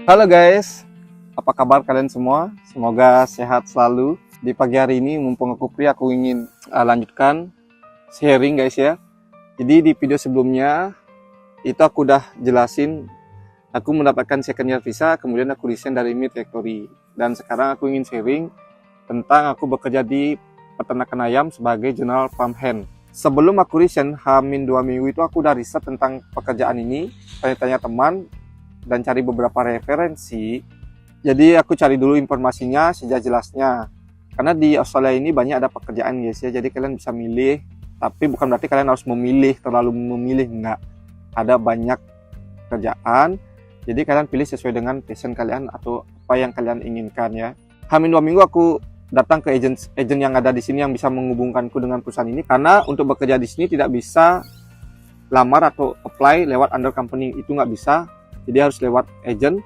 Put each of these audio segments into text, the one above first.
Halo guys, apa kabar kalian semua? Semoga sehat selalu. Di pagi hari ini, mumpung aku free, aku ingin lanjutkan sharing guys ya. Jadi di video sebelumnya, itu aku udah jelasin, aku mendapatkan second year visa, kemudian aku resign dari Meat Factory. Dan sekarang aku ingin sharing tentang aku bekerja di peternakan ayam sebagai General Farm Hand. Sebelum aku resign, hamin 2 minggu itu aku udah riset tentang pekerjaan ini, tanya-tanya teman, dan cari beberapa referensi. Jadi aku cari dulu informasinya sejelas-jelasnya. Karena di Australia ini banyak ada pekerjaan guys ya. Jadi kalian bisa milih, tapi bukan berarti kalian harus memilih, terlalu memilih, enggak. Ada banyak kerjaan. Jadi kalian pilih sesuai dengan passion kalian atau apa yang kalian inginkan ya. Hamin 2 minggu aku datang ke agent yang ada di sini yang bisa menghubungkanku dengan perusahaan ini, karena untuk bekerja di sini tidak bisa lamar atau apply lewat under company, itu nggak bisa. Jadi harus lewat agent.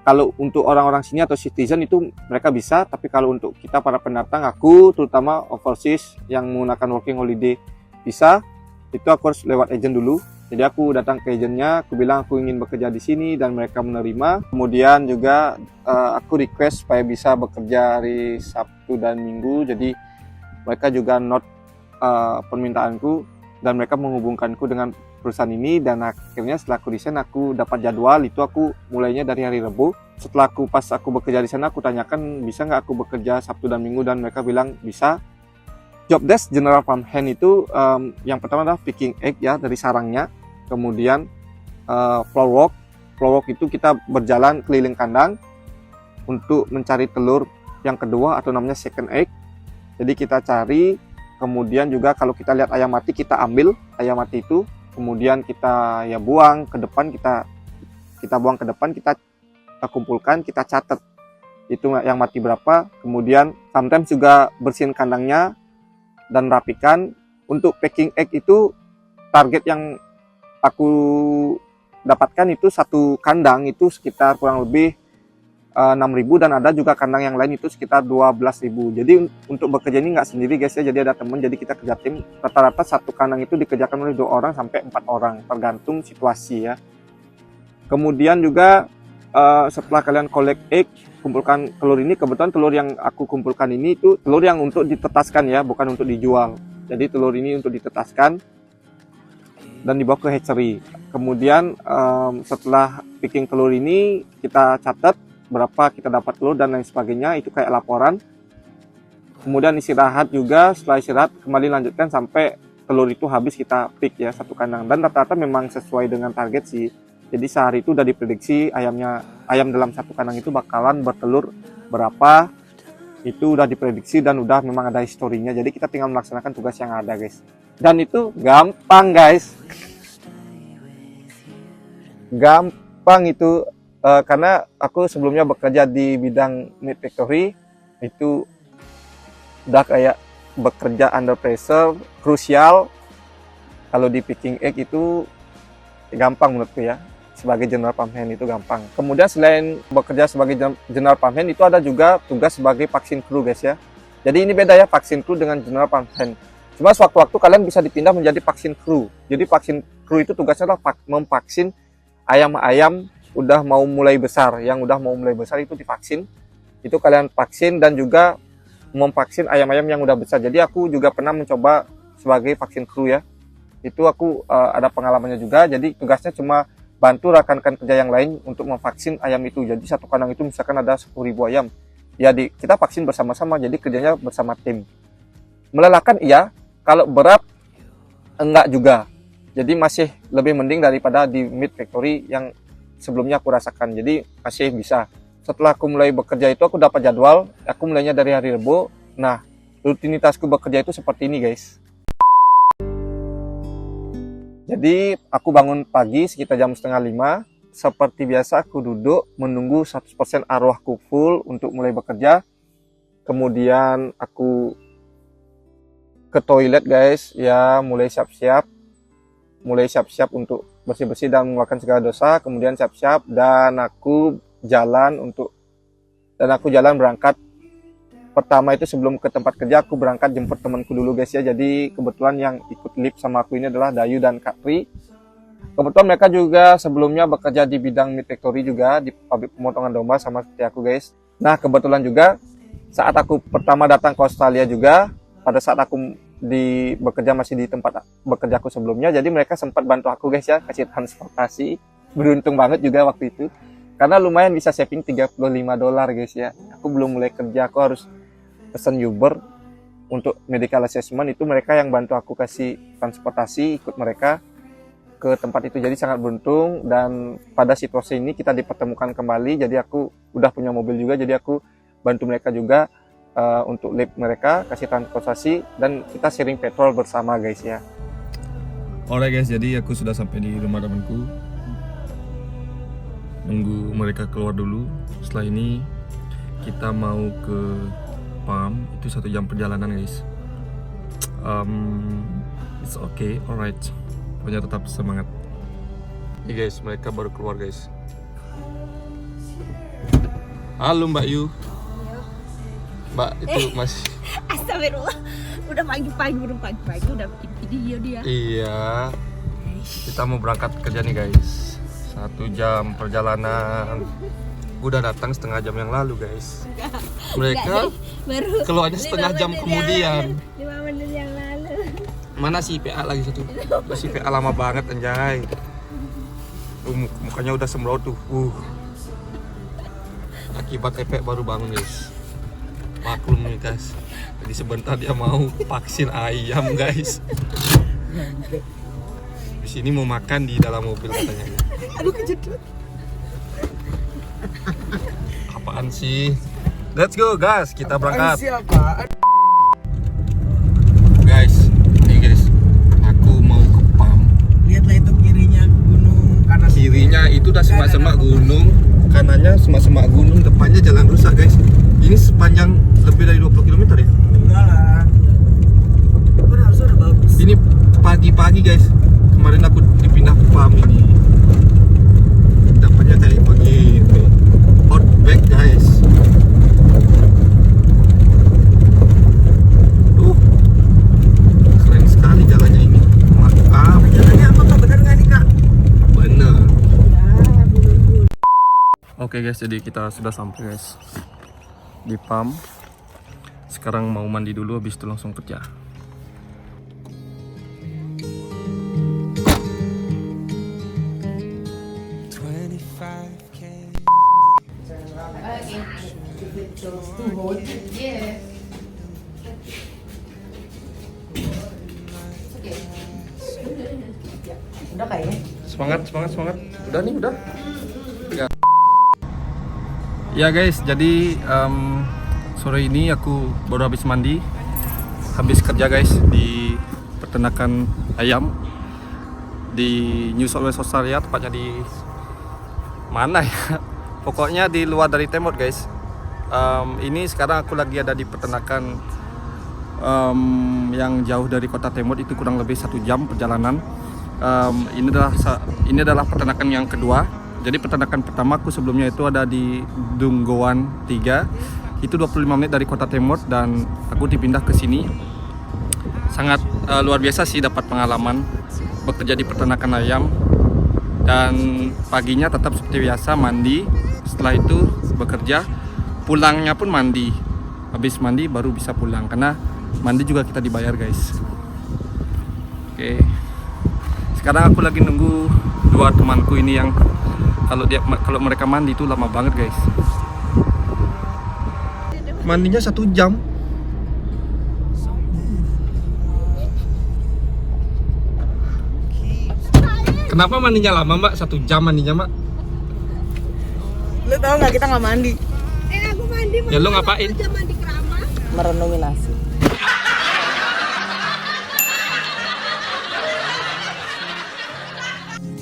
Kalau untuk orang-orang sini atau citizen itu mereka bisa, tapi kalau untuk kita para pendatang, aku terutama overseas yang menggunakan working holiday visa, itu aku harus lewat agent dulu. Jadi aku datang ke agentnya, aku bilang aku ingin bekerja di sini dan mereka menerima. Kemudian juga aku request supaya bisa bekerja hari Sabtu dan Minggu. Jadi mereka juga note permintaanku dan mereka menghubungkanku dengan perusahaan ini. Dan akhirnya setelah aku resign, aku dapat jadwal. Itu aku mulainya dari hari Rabu. Setelah pas aku bekerja di sana, aku tanyakan bisa nggak aku bekerja Sabtu dan Minggu, dan mereka bilang bisa. Job desk General Farm Hand itu yang pertama adalah picking egg ya dari sarangnya. Kemudian floor work itu kita berjalan keliling kandang untuk mencari telur yang kedua atau namanya second egg. Jadi kita cari, kemudian juga kalau kita lihat ayam mati, kita ambil ayam mati itu, kemudian kita ya buang ke depan, kita buang ke depan, kita kumpulkan, kita catat itu yang mati berapa. Kemudian sometimes juga bersihin kandangnya dan rapikan. Untuk packing egg itu target yang aku dapatkan itu satu kandang itu sekitar kurang lebih 6.000, dan ada juga kandang yang lain itu sekitar 12.000. Jadi untuk bekerja ini nggak sendiri guys ya, jadi ada teman, jadi kita kerja tim. Rata-rata satu kandang itu dikerjakan oleh 2 orang sampai 4 orang, tergantung situasi ya. Kemudian juga setelah kalian collect egg, kumpulkan telur ini. Kebetulan telur yang aku kumpulkan ini itu telur yang untuk ditetaskan ya, bukan untuk dijual. Jadi telur ini untuk ditetaskan dan dibawa ke hatchery. Kemudian setelah picking telur ini, kita catat berapa kita dapat telur dan lain sebagainya, itu kayak laporan. Kemudian istirahat juga, setelah istirahat kembali lanjutkan sampai telur itu habis kita pick ya satu kandang. Dan rata-rata memang sesuai dengan target sih. Jadi sehari itu udah diprediksi ayam dalam satu kandang itu bakalan bertelur berapa, itu udah diprediksi dan udah memang ada historinya. Jadi kita tinggal melaksanakan tugas yang ada guys. Dan itu gampang guys, gampang itu. Karena aku sebelumnya bekerja di bidang meat factory, itu udah kayak bekerja under pressure, krusial. Kalau di picking egg itu gampang menurutku ya, sebagai General Farm Hand itu gampang. Kemudian selain bekerja sebagai General Farm Hand, itu ada juga tugas sebagai vaksin crew guys ya. Jadi ini beda ya, vaksin crew dengan General Farm Hand. Cuma sewaktu-waktu kalian bisa dipindah menjadi vaksin crew. Jadi vaksin crew itu tugasnya adalah memvaksin ayam-ayam udah mau mulai besar. Yang udah mau mulai besar itu divaksin. Itu kalian vaksin, dan juga memvaksin ayam-ayam yang udah besar. Jadi aku juga pernah mencoba sebagai vaksin crew ya. Itu aku ada pengalamannya juga. Jadi tugasnya cuma bantu rekan-rekan kerja yang lain untuk memvaksin ayam itu. Jadi satu kandang itu misalkan ada 10.000 ayam. Ya kita vaksin bersama-sama, jadi kerjanya bersama tim. Melelahkan iya, kalau berat enggak juga. Jadi masih lebih mending daripada di meat factory yang sebelumnya aku rasakan. Jadi masih bisa. Setelah aku mulai bekerja itu aku dapat jadwal. Aku mulainya dari hari Rabu. Nah, rutinitasku bekerja itu seperti ini guys. Jadi aku bangun pagi sekitar jam 4:30. Seperti biasa aku duduk menunggu 100% arwahku full untuk mulai bekerja. Kemudian aku ke toilet guys ya, mulai siap-siap untuk bersih-bersih dan mengeluarkan segala dosa. Kemudian siap-siap dan aku jalan berangkat. Pertama itu sebelum ke tempat kerja aku berangkat jemput temanku dulu guys ya. Jadi kebetulan yang ikut lift sama aku ini adalah Dayu dan Kak Tri. Kebetulan mereka juga sebelumnya bekerja di bidang meat factory juga, di pabrik pemotongan domba sama seperti aku guys. Nah kebetulan juga saat aku pertama datang ke Australia juga, pada saat aku bekerja masih di tempat bekerja aku sebelumnya, jadi mereka sempat bantu aku guys ya, kasih transportasi. Beruntung banget juga waktu itu, karena lumayan bisa saving $35 guys ya. Aku belum mulai kerja, aku harus pesen Uber untuk medical assessment, itu mereka yang bantu aku kasih transportasi, ikut mereka ke tempat itu. Jadi sangat beruntung, dan pada situasi ini kita dipertemukan kembali. Jadi aku udah punya mobil juga, jadi aku bantu mereka juga untuk lift mereka, kasih transportasi, dan kita sharing petrol bersama guys ya. Alright guys, jadi aku sudah sampai di rumah temanku. Nunggu mereka keluar dulu. Setelah ini kita mau ke farm, itu 1 jam perjalanan guys. It's okay, alright. Pokoknya tetap semangat. Nih guys, mereka baru keluar guys. Halo Mbak Yu. Mbak itu masih. Astagfirullah. Udah pagi-pagi udah bikin video dia. Iya. Kita mau berangkat kerja nih guys. 1 jam perjalanan. Udah datang setengah jam yang lalu guys. Mereka baru keluarnya setengah jam kemudian. 5 menit yang lalu. Mana si PA lagi satu? Si PA lama banget anjay. Mukanya udah semraut tuh. Akibat efek baru bangun guys. Maklum nih guys. Jadi sebentar dia mau vaksin ayam guys. Di sini mau makan di dalam mobil katanya. Aduh kejedot. Apaan sih? Let's go guys, kita berangkat. Guys, nih guys, aku mau ke farm. Lihatlah itu kirinya gunung, kanan Kirinya itu udah semak-semak gunung, kanannya semak-semak gunung, depannya jalan rusak guys. Ini sepanjang lebih dari 20 km ya? enggak lah. Kan harusnya udah bagus. Ini pagi-pagi guys. Kemarin aku dipindah ke farm ini. Depannya kayak begini. Outback guys. Keren sekali jalannya ini. Mantap. Jalannya apa kak? Bener nggak nih kak? Bener. Ya, bulu-bulu. Oke guys, jadi kita sudah sampai guys di farm. Sekarang mau mandi dulu, habis itu langsung kerja. Udah kayaknya. Semangat. Udah nih, udah. Ya guys, jadi sore ini aku baru habis mandi, habis kerja guys di peternakan ayam di New South Wales Australia, tepatnya di mana ya? Pokoknya di luar dari Temot guys. Ini sekarang aku lagi ada di peternakan yang jauh dari kota Temot, itu kurang lebih 1 jam perjalanan. Ini adalah peternakan yang kedua. Jadi peternakan pertama aku sebelumnya itu ada di Dunggowan 3. Itu 25 menit dari kota Temot, dan aku dipindah ke sini. Sangat luar biasa sih, dapat pengalaman bekerja di peternakan ayam. Dan paginya tetap seperti biasa mandi. Setelah itu bekerja, pulangnya pun mandi. Habis mandi baru bisa pulang, karena mandi juga kita dibayar guys. Oke. Sekarang aku lagi nunggu 2 temanku ini yang kalau mereka mandi itu lama banget guys. Mandinya 1 jam. Kenapa mandinya lama mbak? 1 jam mandinya mbak? Lu tau nggak kita nggak mandi? Aku mandi. Ya lu ngapain? Aja mandi keramas. Merenungi nasi.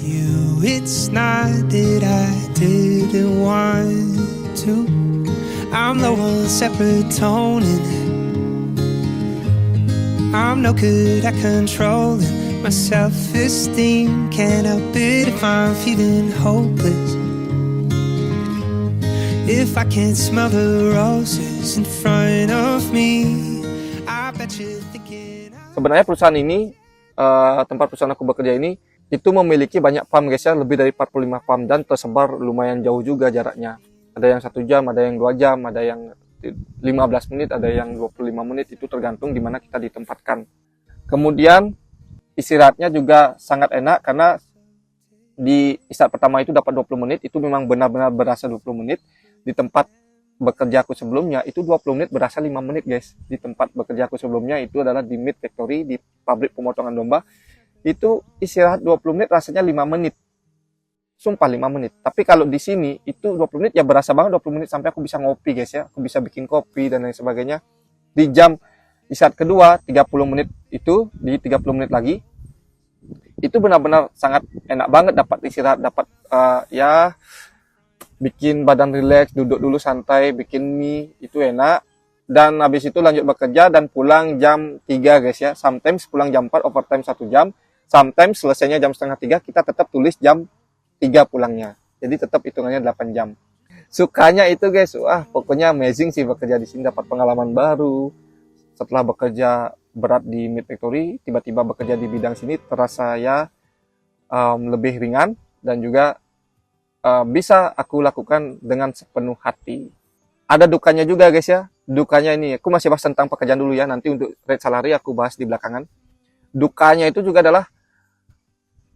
You, it's not that I didn't want to. I'm the one serotonin. I'm no good at controlling my self-esteem. Can't help it if I'm feeling hopeless. If I can't smell the roses in front of me, I bet you're thinking Sebenarnya perusahaan ini, tempat perusahaan aku bekerja ini itu memiliki banyak farm guys ya, lebih dari 45 farm dan tersebar lumayan jauh juga jaraknya. Ada yang 1 jam, ada yang 2 jam, ada yang 15 menit, ada yang 25 menit, itu tergantung di mana kita ditempatkan. Kemudian istirahatnya juga sangat enak karena di istirahat pertama itu dapat 20 menit, itu memang benar-benar berasa 20 menit. Di tempat bekerja aku sebelumnya itu 20 menit berasa 5 menit guys. Di tempat bekerja aku sebelumnya itu adalah di meat factory, di pabrik pemotongan domba. Itu istirahat 20 menit rasanya 5 menit. Sumpah 5 menit. Tapi kalau di sini itu 20 menit ya berasa banget 20 menit sampai aku bisa ngopi guys ya. Aku bisa bikin kopi dan lain sebagainya. Di jam istirahat kedua 30 menit itu, di 30 menit lagi itu benar-benar sangat enak banget, dapat istirahat, dapat ya bikin badan rileks, duduk dulu santai, bikin mie, itu enak. Dan habis itu lanjut bekerja dan pulang jam 3 guys ya. Sometimes pulang jam 4, overtime 1 jam. Sometimes selesainya jam setengah 3, kita tetap tulis jam 3 pulangnya. Jadi tetap hitungannya 8 jam. Sukanya itu guys, wah pokoknya amazing sih bekerja di sini, dapat pengalaman baru. Setelah bekerja berat di meat factory, tiba-tiba bekerja di bidang sini terasa ya lebih ringan dan juga bisa aku lakukan dengan sepenuh hati. Ada dukanya juga guys ya. Dukanya ini, aku masih bahas tentang pekerjaan dulu ya. Nanti untuk rate salary aku bahas di belakangan. Dukanya itu juga adalah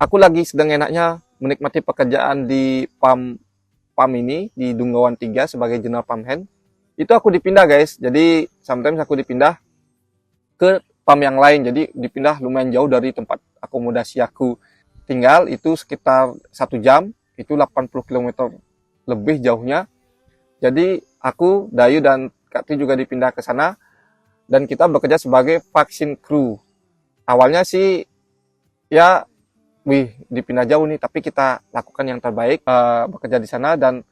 aku lagi sedang enaknya menikmati pekerjaan di PAM ini, di Dunggawan 3 sebagai general farm hand. Itu aku dipindah guys. Jadi sometimes aku dipindah ke PAM yang lain. Jadi dipindah lumayan jauh dari tempat akomodasi aku tinggal. Itu sekitar 1 jam. Itu 80 km lebih jauhnya. Jadi aku, Dayu dan Kak Tri juga dipindah ke sana. Dan kita bekerja sebagai vaksin crew. Awalnya sih ya dipindah jauh nih, tapi kita lakukan yang terbaik, bekerja di sana. Dan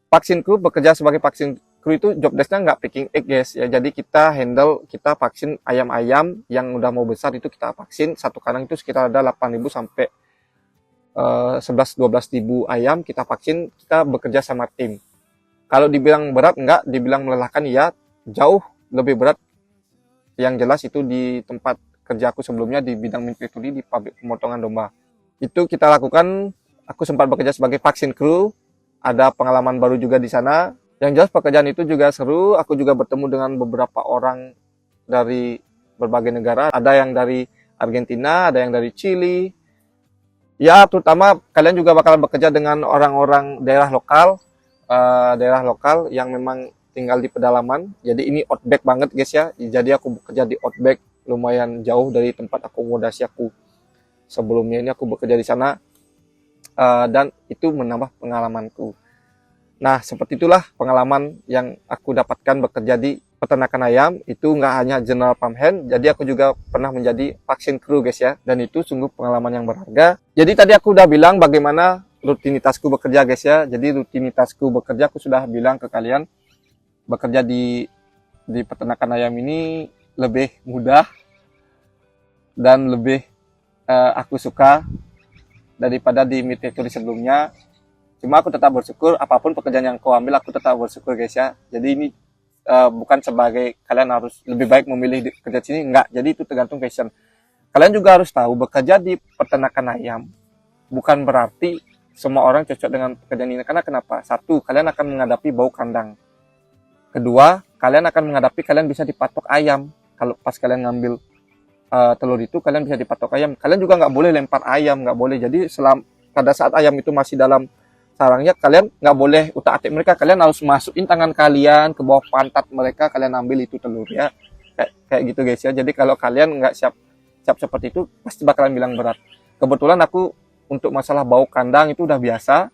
vaksin crew, bekerja sebagai vaksin crew itu job desk-nya nggak picking egg guys ya. Jadi kita kita vaksin ayam-ayam yang udah mau besar, itu kita vaksin. Satu kandang itu sekitar ada 8.000 sampai 11-12.000 ayam kita vaksin. Kita bekerja sama tim. Kalau dibilang berat enggak, dibilang melelahkan ya, jauh lebih berat. Yang jelas itu di tempat kerja aku sebelumnya di bidang meat factory, di pabrik pemotongan domba. Itu kita lakukan. Aku sempat bekerja sebagai vaksin crew. Ada pengalaman baru juga di sana. Yang jelas pekerjaan itu juga seru. Aku juga bertemu dengan beberapa orang dari berbagai negara. Ada yang dari Argentina, ada yang dari Chili. Ya, terutama kalian juga bakalan bekerja dengan orang-orang daerah lokal yang memang tinggal di pedalaman. Jadi ini outback banget guys ya. Jadi aku bekerja di outback, lumayan jauh dari tempat akomodasi aku sebelumnya. Ini aku bekerja di sana dan itu menambah pengalamanku. Nah, seperti itulah pengalaman yang aku dapatkan bekerja di peternakan ayam. Itu nggak hanya general farm hand, jadi aku juga pernah menjadi vaksin crew guys ya. Dan itu sungguh pengalaman yang berharga. Jadi tadi aku udah bilang bagaimana rutinitasku bekerja guys ya. Jadi rutinitasku bekerja aku sudah bilang ke kalian. Bekerja di peternakan ayam ini lebih mudah dan lebih aku suka daripada di meat factory sebelumnya. Cuma aku tetap bersyukur, apapun pekerjaan yang kau ambil, aku tetap bersyukur guys ya. Jadi ini bukan sebagai kalian harus lebih baik memilih kerja di sini, enggak. Jadi itu tergantung passion. Kalian juga harus tahu, bekerja di peternakan ayam bukan berarti semua orang cocok dengan pekerjaan ini. Karena kenapa? Satu, kalian akan menghadapi bau kandang. Kedua, kalian akan menghadapi kalian bisa dipatok ayam. Kalau pas kalian ngambil telur itu, kalian bisa dipatok ayam. Kalian juga nggak boleh lempar ayam, nggak boleh. Jadi pada saat ayam itu masih dalam sarangnya, kalian nggak boleh utak-atik mereka. Kalian harus masukin tangan kalian ke bawah pantat mereka, kalian ambil itu telur ya. Kayak gitu guys ya. Jadi kalau kalian nggak siap seperti itu, pasti bakalan bilang berat. Kebetulan aku untuk masalah bau kandang itu udah biasa.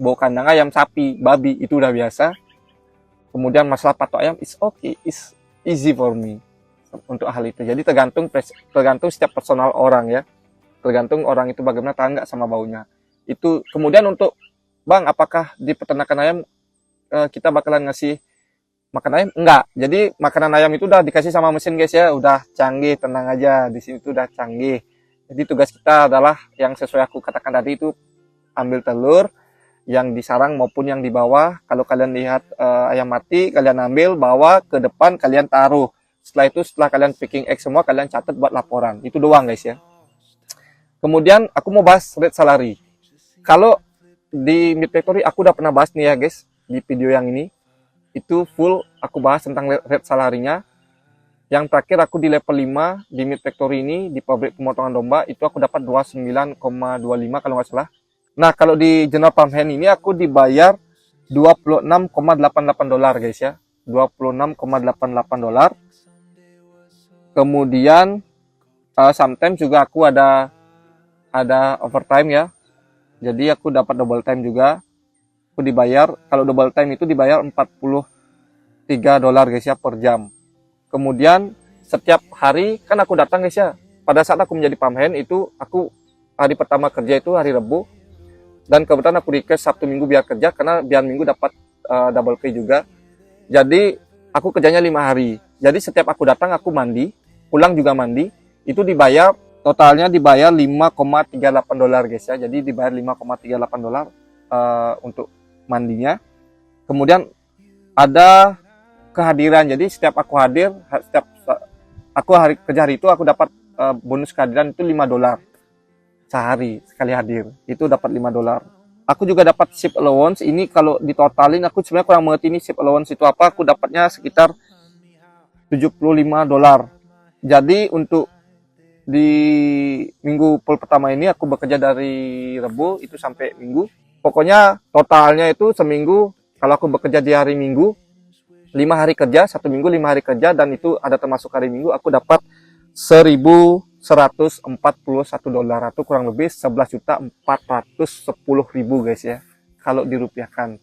Bau kandang ayam, sapi, babi itu udah biasa. Kemudian masalah patok ayam, is okay, is easy for me untuk hal itu. Jadi tergantung setiap personal orang ya. Tergantung orang itu bagaimana, tahan nggak sama baunya. Itu kemudian untuk Bang, apakah di peternakan ayam kita bakalan ngasih makan ayam? Enggak. Jadi makanan ayam itu udah dikasih sama mesin guys ya, udah canggih, tenang aja. Di sini tuh udah canggih. Jadi tugas kita adalah yang sesuai aku katakan tadi itu ambil telur yang di sarang maupun yang di bawah. Kalau kalian lihat ayam mati, kalian ambil, bawa ke depan, kalian taruh. Setelah itu, setelah kalian picking egg semua, kalian catat buat laporan. Itu doang guys ya. Kemudian aku mau bahas rate salary. Kalau di Mid Factory aku udah pernah bahas nih ya guys, di video yang ini. Itu full aku bahas tentang rate salary-nya. Yang terakhir aku di level 5 di Mid Factory ini, di pabrik pemotongan domba, itu aku dapat 29,25 kalau nggak salah. Nah, kalau di General Farmhand ini aku dibayar 26,88 dolar guys ya. 26,88 dolar. Kemudian sometimes juga aku ada overtime ya. Jadi aku dapat double time juga. Aku dibayar, kalau double time itu dibayar 43 dolar guys ya per jam. Kemudian setiap hari kan aku datang guys ya. Pada saat aku menjadi farmhand itu aku hari pertama kerja itu hari Rabu. Dan kebetulan aku request Sabtu Minggu biar kerja karena biar Minggu dapat double pay juga. Jadi aku kerjanya 5 hari. Jadi setiap aku datang aku mandi, pulang juga mandi, itu dibayar totalnya dibayar 5,38 dolar guys ya. Jadi dibayar 5,38 dolar untuk mandinya. Kemudian ada kehadiran. Jadi setiap aku hadir, setiap aku kerja hari itu aku dapat bonus kehadiran itu 5 dolar sehari sekali hadir. Itu dapat 5 dolar. Aku juga dapat shift allowance. Ini kalau ditotalin aku sebenarnya kurang mengerti ini shift allowance itu apa. Aku dapatnya sekitar 75 dolar. Jadi untuk di minggu pertama ini aku bekerja dari Rabu itu sampai Minggu. Pokoknya totalnya itu seminggu kalau aku bekerja di hari Minggu 5 hari kerja, 1 minggu 5 hari kerja, dan itu ada termasuk hari Minggu, aku dapat 1.141 dolar atau kurang lebih 11.410.000 guys ya. Kalau dirupiahkan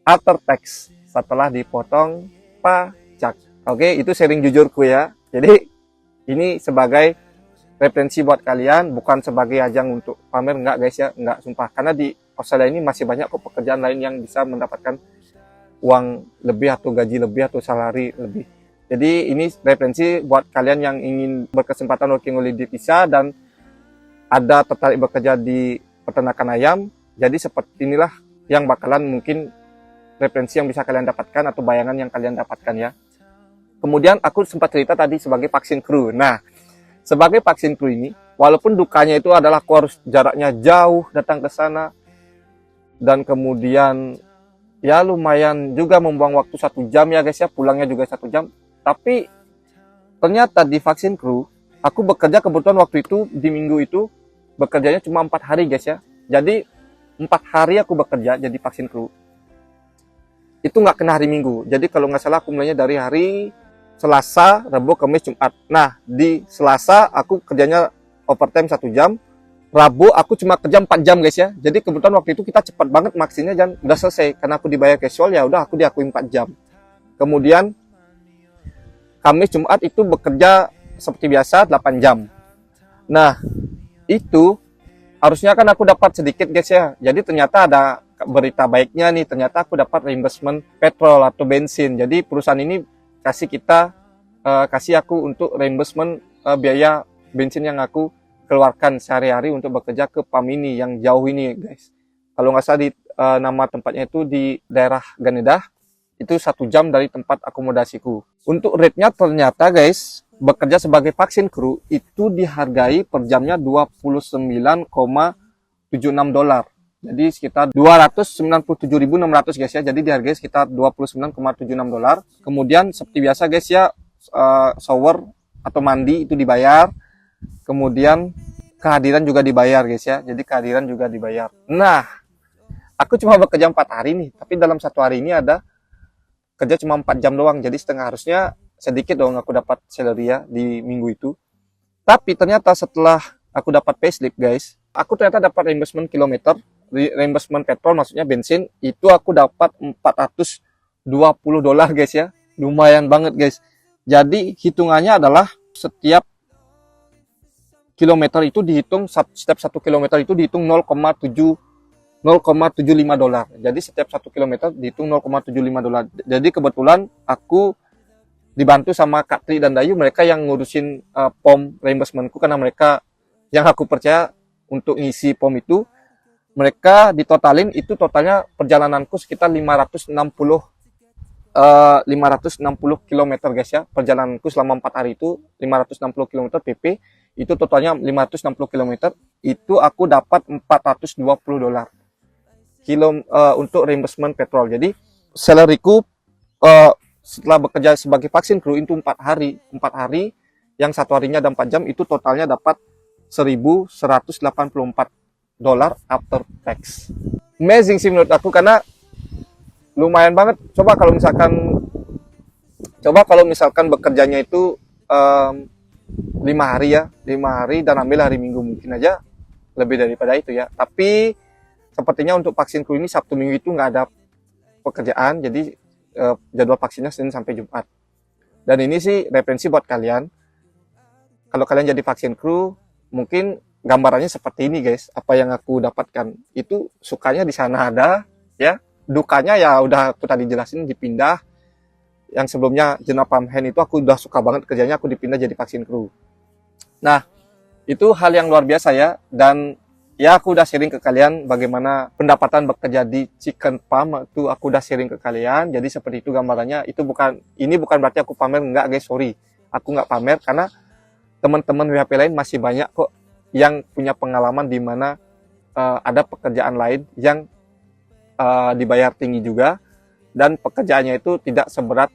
after tax setelah dipotong pajak. Oke, itu sharing jujurku ya. Jadi ini sebagai referensi buat kalian, bukan sebagai ajang untuk pamer, enggak guys ya, enggak, sumpah. Karena di Australia ini masih banyak kok pekerjaan lain yang bisa mendapatkan uang lebih atau gaji lebih atau salary lebih. Jadi ini referensi buat kalian yang ingin berkesempatan working holiday visa dan ada tertarik bekerja di peternakan ayam. Jadi seperti inilah yang bakalan mungkin referensi yang bisa kalian dapatkan atau bayangan yang kalian dapatkan ya. Kemudian aku sempat cerita tadi sebagai vaksin kru. Nah, sebagai vaksin kru ini, walaupun dukanya itu adalah aku harus jaraknya jauh datang ke sana, dan kemudian ya lumayan juga membuang waktu 1 jam ya guys ya, pulangnya juga 1 jam. Tapi ternyata di vaksin kru, aku bekerja kebetulan waktu itu di minggu itu bekerjanya cuma 4 hari guys ya. Jadi 4 hari aku bekerja jadi vaksin kru. Itu nggak kena hari Minggu. Jadi kalau nggak salah aku mulainya dari hari Selasa, Rabu, Kamis, Jumat. Nah, di Selasa aku kerjanya overtime 1 jam. Rabu aku cuma kerja 4 jam guys ya. Jadi kebetulan waktu itu kita cepat banget maksinya dan udah selesai. Karena aku dibayar casual ya udah aku diakui 4 jam. Kemudian Kamis, Jumat itu bekerja seperti biasa 8 jam. Nah, itu harusnya kan aku dapat sedikit guys ya. Jadi ternyata ada berita baiknya nih. Ternyata aku dapat reimbursement petrol atau bensin. Jadi perusahaan ini kasih aku untuk reimbursement biaya bensin yang aku keluarkan sehari-hari untuk bekerja ke PAM ini yang jauh ini guys. Kalau nggak salah di nama tempatnya itu di daerah Ganedah, itu 1 jam dari tempat akomodasiku. Untuk rate-nya ternyata guys, bekerja sebagai vaksin kru itu dihargai per jamnya 29,76 dolar. Jadi sekitar 297.600 guys ya. Jadi dihargai sekitar 29,76 dolar. Kemudian seperti biasa guys ya, shower atau mandi itu dibayar. Kemudian kehadiran juga dibayar guys ya. Jadi kehadiran juga dibayar. Nah, aku cuma bekerja 4 hari nih. Tapi dalam 1 hari ini ada kerja cuma 4 jam doang. Jadi setengah, harusnya sedikit dong aku dapat salary ya di minggu itu. Tapi ternyata setelah aku dapat payslip guys, aku ternyata dapat reimbursement kilometer, reimbursement petrol maksudnya bensin, itu aku dapat 420 dolar guys ya. Lumayan banget guys. Jadi hitungannya adalah setiap kilometer itu dihitung, setiap 1 kilometer itu dihitung 0,75 dolar. Jadi setiap 1 kilometer dihitung 0,75 dolar. Jadi kebetulan aku dibantu sama Kak Tri dan Dayu, mereka yang ngurusin POM reimbursementku, karena mereka yang aku percaya untuk ngisi POM itu. Mereka ditotalin itu totalnya perjalananku sekitar 560 km guys ya. Perjalananku selama 4 hari itu 560 km PP, itu totalnya 560 km. itu aku dapat $420 untuk reimbursement petrol. Jadi salariku setelah bekerja sebagai vaksin kru itu 4 hari yang satu harinya ada 4 jam, itu totalnya dapat $1.184 after tax. Amazing sih menurut aku, karena lumayan banget. Coba kalau misalkan bekerjanya itu 5 hari ya, 5 hari dan ambil hari Minggu, mungkin aja lebih daripada itu ya. Tapi sepertinya untuk vaksin kru ini Sabtu Minggu itu nggak ada pekerjaan, jadi jadwal vaksinnya Senin sampai Jumat. Dan ini sih referensi buat kalian. Kalau kalian jadi vaksin kru, mungkin gambarannya seperti ini guys. Apa yang aku dapatkan itu sukanya di sana ada, ya. Dukanya ya udah aku tadi jelasin, dipindah. Yang sebelumnya General Pump Hand itu aku udah suka banget kerjanya, aku dipindah jadi vaksin kru. Nah, itu hal yang luar biasa ya. Dan ya aku udah sharing ke kalian bagaimana pendapatan bekerja di chicken farm, itu aku udah sharing ke kalian. Jadi seperti itu gambarannya. Ini bukan berarti aku pamer, enggak guys, sorry. Aku nggak pamer karena teman-teman WHP lain masih banyak kok yang punya pengalaman di mana ada pekerjaan lain yang dibayar tinggi juga, dan pekerjaannya itu tidak seberat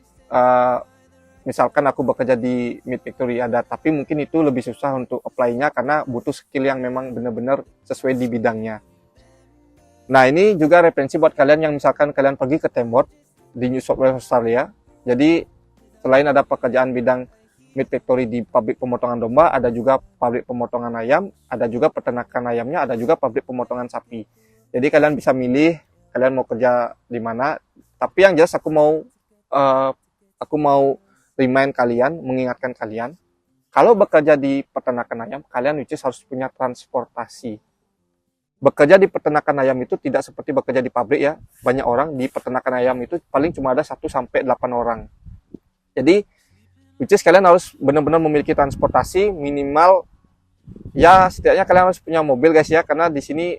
misalkan aku bekerja di Meat Factory ada, tapi mungkin itu lebih susah untuk apply-nya karena butuh skill yang memang benar-benar sesuai di bidangnya. Nah, ini juga referensi buat kalian yang misalkan kalian pergi ke Temworth di New South Wales, Australia. Jadi selain ada pekerjaan bidang Meat Factory di pabrik pemotongan domba, ada juga pabrik pemotongan ayam, ada juga peternakan ayamnya, ada juga pabrik pemotongan sapi. Jadi kalian bisa milih kalian mau kerja di mana. Tapi yang jelas aku mau remind kalian, mengingatkan kalian, kalau bekerja di peternakan ayam, kalian harus punya transportasi. Bekerja di peternakan ayam itu tidak seperti bekerja di pabrik ya. Banyak orang di peternakan ayam itu paling cuma ada 1 sampai 8 orang. Jadi kalian harus benar-benar memiliki transportasi minimal ya, setidaknya kalian harus punya mobil guys ya, karena di sini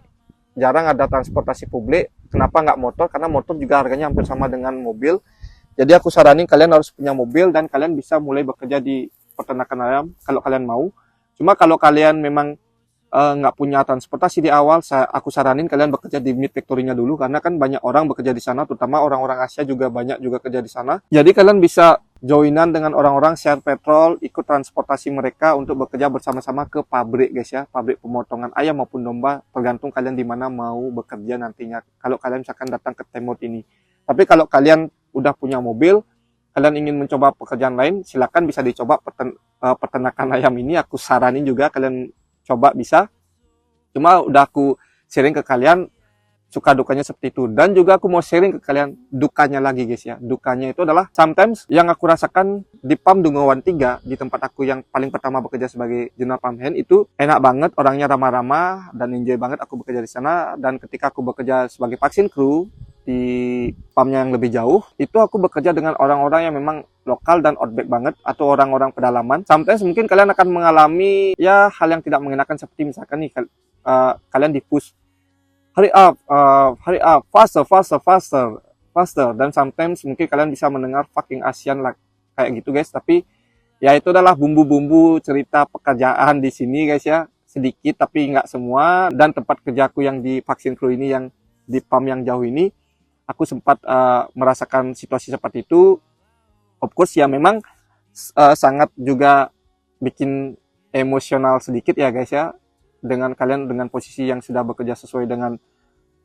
jarang ada transportasi publik. Kenapa nggak motor? Karena motor juga harganya hampir sama dengan mobil. Jadi aku saranin kalian harus punya mobil dan kalian bisa mulai bekerja di peternakan ayam kalau kalian mau. Cuma kalau kalian memang nggak punya transportasi di awal, aku saranin kalian bekerja di Meat Factory-nya dulu, karena kan banyak orang bekerja di sana, terutama orang-orang Asia juga banyak juga kerja di sana. Jadi kalian bisa joinan dengan orang-orang, share petrol, ikut transportasi mereka untuk bekerja bersama-sama ke pabrik guys ya, pabrik pemotongan ayam maupun domba, tergantung kalian di mana mau bekerja nantinya. Kalau kalian misalkan datang ke Temworth ini. Tapi kalau kalian udah punya mobil, kalian ingin mencoba pekerjaan lain, silakan bisa dicoba peternakan ayam ini. Aku saranin juga kalian coba bisa. Cuma udah aku sharing ke kalian suka dukanya seperti itu. Dan juga aku mau sharing ke kalian dukanya lagi guys ya. Dukanya itu adalah sometimes yang aku rasakan di PAM Dungawan 3, di tempat aku yang paling pertama bekerja sebagai General Pump Hand, itu enak banget, orangnya ramah-ramah dan enjoy banget aku bekerja di sana. Dan ketika aku bekerja sebagai vaksin kru di PAM-nya yang lebih jauh, itu aku bekerja dengan orang-orang yang memang lokal dan outback banget, atau orang-orang pedalaman. Sometimes mungkin kalian akan mengalami ya hal yang tidak mengenakan, seperti misalkan nih kalian di-push hurry up, faster, dan sometimes mungkin kalian bisa mendengar fucking Asian like kayak gitu guys. Tapi ya itu adalah bumbu-bumbu cerita pekerjaan di sini guys ya, sedikit tapi nggak semua. Dan tempat kerjaku yang di vaksin kru ini, yang di PAM yang jauh ini, aku sempat merasakan situasi seperti itu. Of course ya memang sangat juga bikin emosional sedikit ya guys ya, dengan kalian dengan posisi yang sudah bekerja sesuai dengan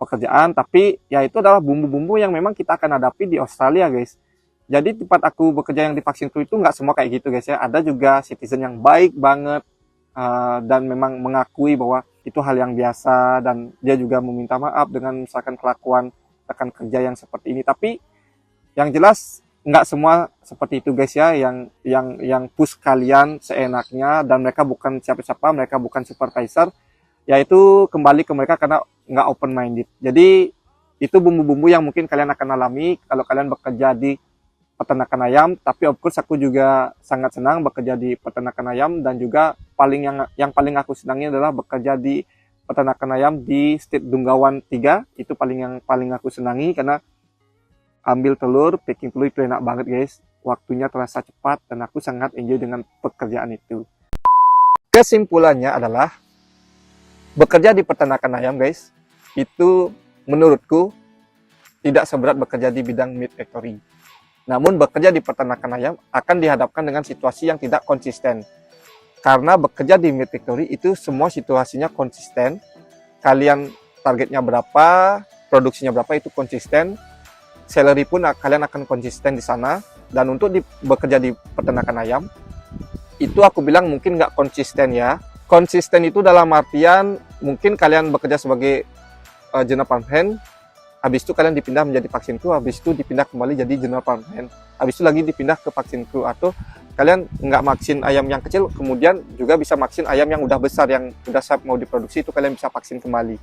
pekerjaan. Tapi ya itu adalah bumbu-bumbu yang memang kita akan hadapi di Australia guys. Jadi tempat aku bekerja yang di vaksin kru itu nggak semua kayak gitu guys ya. Ada juga citizen yang baik banget dan memang mengakui bahwa itu hal yang biasa, dan dia juga meminta maaf dengan misalkan kelakuan rekan kerja yang seperti ini. Tapi yang jelas nggak semua seperti itu guys ya, yang push kalian seenaknya, dan mereka bukan siapa-siapa, mereka bukan supervisor, yaitu kembali ke mereka karena nggak open minded. Jadi itu bumbu-bumbu yang mungkin kalian akan alami kalau kalian bekerja di peternakan ayam. Tapi of course aku juga sangat senang bekerja di peternakan ayam, dan juga yang paling aku senangi adalah bekerja di peternakan ayam di State Dungawan 3. Itu yang paling aku senangi, karena ambil telur, packing telur itu enak banget guys. Waktunya terasa cepat dan aku sangat enjoy dengan pekerjaan itu. Kesimpulannya adalah Bekerja di peternakan ayam guys, itu menurutku tidak seberat bekerja di bidang meat factory. Namun bekerja di peternakan ayam akan dihadapkan dengan situasi yang tidak konsisten. Karena bekerja di meat factory itu semua situasinya konsisten. Kalian targetnya berapa, produksinya berapa itu konsisten. Salary pun kalian akan konsisten di sana. Dan untuk bekerja di peternakan ayam, itu aku bilang mungkin nggak konsisten ya. Konsisten itu dalam artian mungkin kalian bekerja sebagai general farm hand, habis itu kalian dipindah menjadi vaksin crew, habis itu dipindah kembali jadi general farm hand, habis itu lagi dipindah ke vaksin crew, atau kalian nggak vaksin ayam yang kecil, kemudian juga bisa vaksin ayam yang udah besar, yang udah siap mau diproduksi, itu kalian bisa vaksin kembali.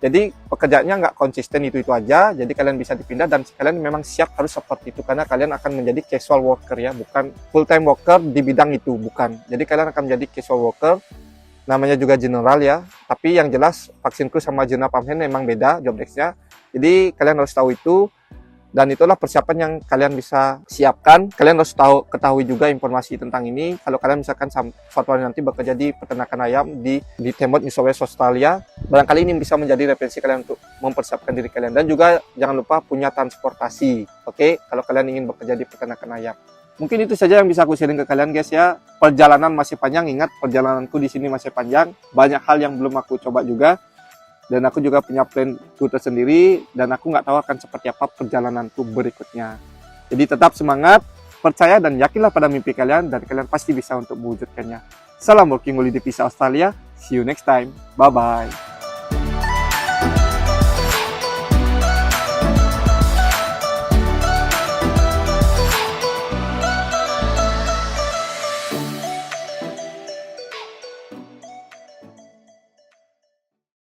Jadi pekerjaannya nggak konsisten itu aja, jadi kalian bisa dipindah dan kalian memang siap harus seperti itu karena kalian akan menjadi casual worker ya, bukan full time worker di bidang itu, bukan. Jadi kalian akan menjadi casual worker, namanya juga general ya, tapi yang jelas vaksin crew sama general farm hand memang beda job desk-nya. Jadi kalian harus tahu itu, dan itulah persiapan yang kalian bisa siapkan. Kalian harus ketahui juga informasi tentang ini. Kalau kalian misalkan suatu hari nanti bekerja di peternakan ayam di Tembok, New South Wales, Australia, barangkali ini bisa menjadi referensi kalian untuk mempersiapkan diri kalian. Dan juga jangan lupa punya transportasi, oke? Kalau kalian ingin bekerja di peternakan ayam. Mungkin itu saja yang bisa aku sharing ke kalian guys ya. Perjalanan masih panjang, ingat perjalananku di sini masih panjang. Banyak hal yang belum aku coba juga. Dan aku juga punya planku tersendiri, dan aku nggak tahu akan seperti apa perjalananku berikutnya. Jadi tetap semangat, percaya dan yakinlah pada mimpi kalian, dan kalian pasti bisa untuk mewujudkannya. Salam Working Holiday Visa Australia, see you next time, bye-bye.